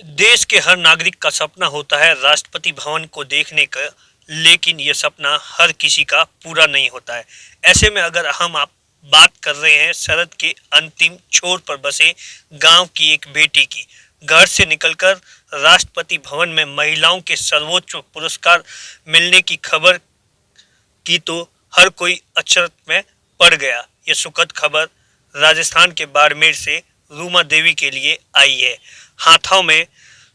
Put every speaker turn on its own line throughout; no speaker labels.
देश के हर नागरिक का सपना होता है राष्ट्रपति भवन को देखने का, लेकिन यह सपना हर किसी का पूरा नहीं होता है। ऐसे में अगर हम आप बात कर रहे हैं सरहद के अंतिम छोर पर बसे गांव की एक बेटी की, घर से निकलकर राष्ट्रपति भवन में महिलाओं के सर्वोच्च पुरस्कार मिलने की खबर की तो हर कोई अचरज में पड़ गया। यह सुखद खबर राजस्थान के बाड़मेर से रूमा देवी के लिए आई है। हाथों में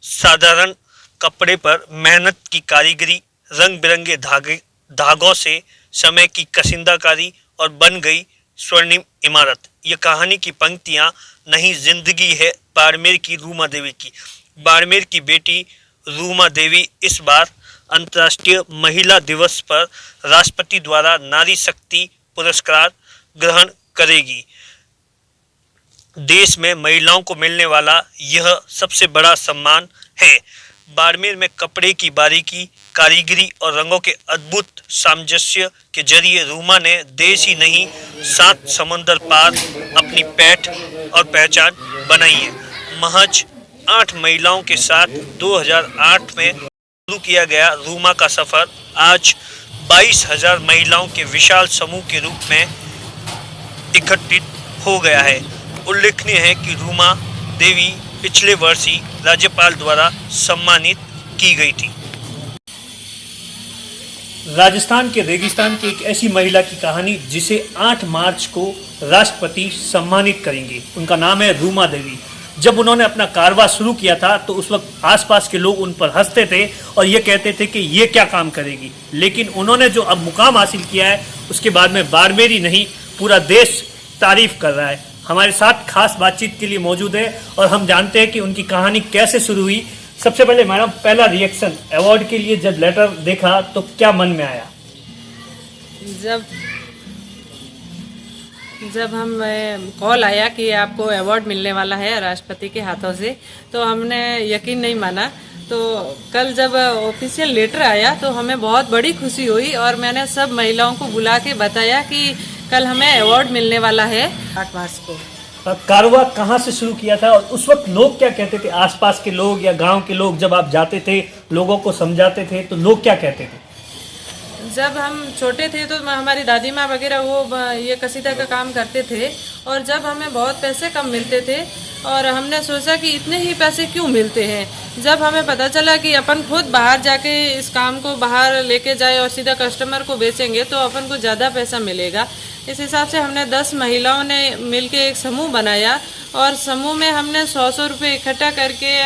साधारण कपड़े पर मेहनत की कारीगरी, रंग बिरंगे धागों से समय की कशिंदाकारी और बन गई स्वर्णिम इमारत। ये कहानी की पंक्तियां नहीं, जिंदगी है बाड़मेर की रूमा देवी की। बाड़मेर की बेटी रूमा देवी इस बार अंतर्राष्ट्रीय महिला दिवस पर राष्ट्रपति द्वारा नारी शक्ति पुरस्कार ग्रहण करेगी। देश में महिलाओं को मिलने वाला यह सबसे बड़ा सम्मान है। बाड़मेर में कपड़े की बारीकी, कारीगरी और रंगों के अद्भुत सामंजस्य के जरिए रूमा ने देश ही नहीं 7 समुंदर पार अपनी पैठ और पहचान बनाई है। महज 8 महिलाओं के साथ 2008 में शुरू किया गया रूमा का सफर आज 22,000 महिलाओं के विशाल समूह के रूप में एकत्रित हो गया है। उल्लेखनीय है कि रूमा देवी पिछले वर्ष ही राज्यपाल द्वारा सम्मानित की गई थी। राजस्थान के रेगिस्तान की एक ऐसी महिला की कहानी जिसे 8 मार्च को राष्ट्रपति सम्मानित करेंगे। उनका नाम है रूमा देवी। जब उन्होंने अपना कारवा शुरू किया था तो उस वक्त आसपास के लोग उन पर हंसते थे और ये कहते थे कि ये क्या काम करेगी, लेकिन उन्होंने जो अब मुकाम हासिल किया है उसके बाद में बाड़मेर ही नहीं पूरा देश तारीफ कर रहा है। हमारे साथ खास बातचीत के लिए मौजूद है और हम जानते हैं कि उनकी कहानी कैसे शुरू हुई। सबसे पहले मैडम, पहला रिएक्शन अवार्ड के लिए जब लेटर देखा तो क्या मन में आया?
जब हम कॉल आया कि आपको अवार्ड मिलने वाला है राष्ट्रपति के हाथों से, तो हमने यकीन नहीं माना। तो कल जब ऑफिशियल लेटर आया तो हमें बहुत बड़ी खुशी हुई और मैंने सब महिलाओं को बुला के बताया कि कल हमें अवार्ड मिलने वाला है 8 मार्च को।
कारवा कहाँ से शुरू किया था और उस वक्त लोग क्या कहते थे? आसपास के लोग या गांव के लोग जब आप जाते थे, लोगों को समझाते थे, तो लोग क्या कहते थे?
जब हम छोटे थे तो हमारी दादी माँ वगैरह वो ये कसीदा का काम करते थे और जब हमें बहुत पैसे कम मिलते थे और हमने सोचा कि इतने ही पैसे क्यों मिलते हैं। जब हमें पता चला कि अपन खुद बाहर जाके इस काम को बाहर लेके जाए और सीधा कस्टमर को बेचेंगे तो अपन को ज़्यादा पैसा मिलेगा, इस हिसाब से हमने 10 महिलाओं ने मिलके एक समूह बनाया और समूह में हमने 100 रुपये इकट्ठा करके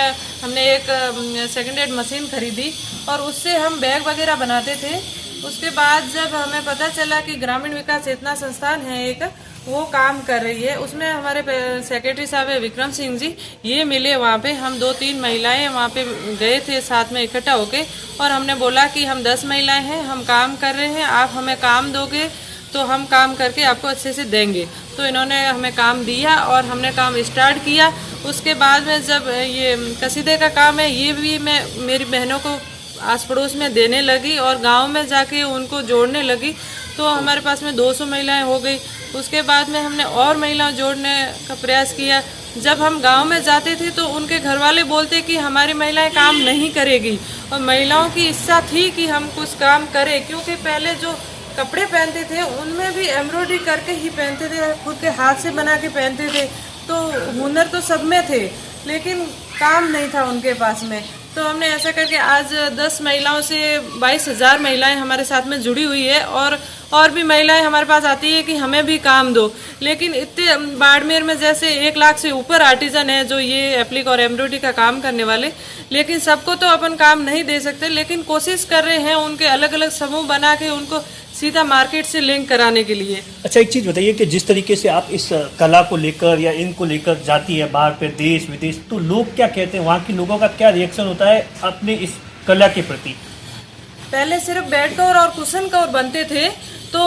हमने एक सेकेंड हैंड मशीन खरीदी और उससे हम बैग वगैरह बनाते थे। उसके बाद जब हमें पता चला कि ग्रामीण विकास चेतना संस्थान है एक, वो काम कर रही है, उसमें हमारे सेक्रेटरी साहब है विक्रम सिंह जी, ये मिले वहाँ पे। हम 2-3 महिलाएं वहाँ पे गए थे साथ में इकट्ठा होके और हमने बोला कि हम 10 महिलाएं हैं, हम काम कर रहे हैं, आप हमें काम दोगे तो हम काम करके आपको अच्छे से देंगे। तो इन्होंने हमें काम दिया और हमने काम स्टार्ट किया। उसके बाद में जब ये कसीदे का काम है ये भी मैं मेरी बहनों को आस पड़ोस में देने लगी और गांव में जाके उनको जोड़ने लगी, तो हमारे पास में 200 महिलाएं हो गई। उसके बाद में हमने और महिलाएं जोड़ने का प्रयास किया। जब हम गांव में जाते थे तो उनके घर वाले बोलते कि हमारी महिलाएं काम नहीं करेगी और महिलाओं की इच्छा थी कि हम कुछ काम करें, क्योंकि पहले जो कपड़े पहनते थे उनमें भी एम्ब्रॉयडरी करके ही पहनते थे, खुद के हाथ से बना के पहनते थे। तो हुनर तो सब में थे लेकिन काम नहीं था उनके पास में। तो हमने ऐसा करके आज 10 महिलाओं से 22,000 महिलाएं हमारे साथ में जुड़ी हुई है और भी महिलाएं हमारे पास आती है कि हमें भी काम दो। लेकिन इतने बाड़मेर में जैसे 1 लाख से ऊपर आर्टिजन है जो ये एप्लिक और एम्ब्रॉयडरी का काम करने वाले, लेकिन सबको तो अपन काम नहीं दे सकते, लेकिन कोशिश कर रहे हैं उनके अलग अलग समूह बना के उनको सीधा मार्केट से लिंक कराने के लिए।
अच्छा, एक चीज़ बताइए कि जिस तरीके से आप इस कला को लेकर या इनको लेकर जाती है बाहर पे देश विदेश, तो लोग क्या कहते हैं, वहाँ के लोगों का क्या रिएक्शन होता है अपने इस कला के प्रति?
पहले सिर्फ बेड कवर और कुशन कवर बनते थे तो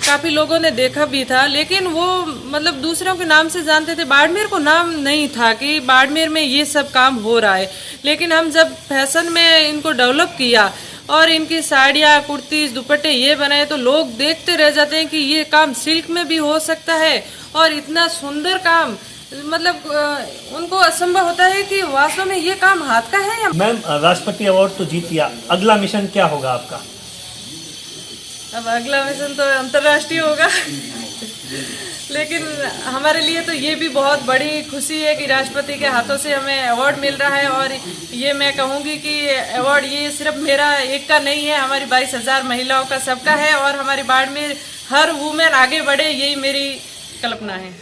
काफ़ी लोगों ने देखा भी था, लेकिन वो मतलब दूसरों के नाम से जानते थे, बाड़मेर को नाम नहीं था कि बाड़मेर में ये सब काम हो रहा है। लेकिन हम जब फैशन में इनको डेवलप किया और इनकी साड़ियाँ, कुर्तीज, दुपट्टे ये बनाए तो लोग देखते रह जाते हैं कि ये काम सिल्क में भी हो सकता है और इतना सुंदर काम मतलब उनको असंभव होता है कि वास्तव में ये काम हाथ का है या।
मैम, राष्ट्रपति अवार्ड तो जीत लिया, अगला मिशन क्या होगा आपका?
अब अगला मिशन तो अंतर्राष्ट्रीय होगा लेकिन हमारे लिए तो ये भी बहुत बड़ी खुशी है कि राष्ट्रपति के हाथों से हमें अवार्ड मिल रहा है। और ये मैं कहूँगी कि अवार्ड ये सिर्फ मेरा एक का नहीं है, हमारी 22,000 महिलाओं का सबका है और हमारी बाड़मेर हर वुमेन आगे बढ़े, यही मेरी कल्पना है।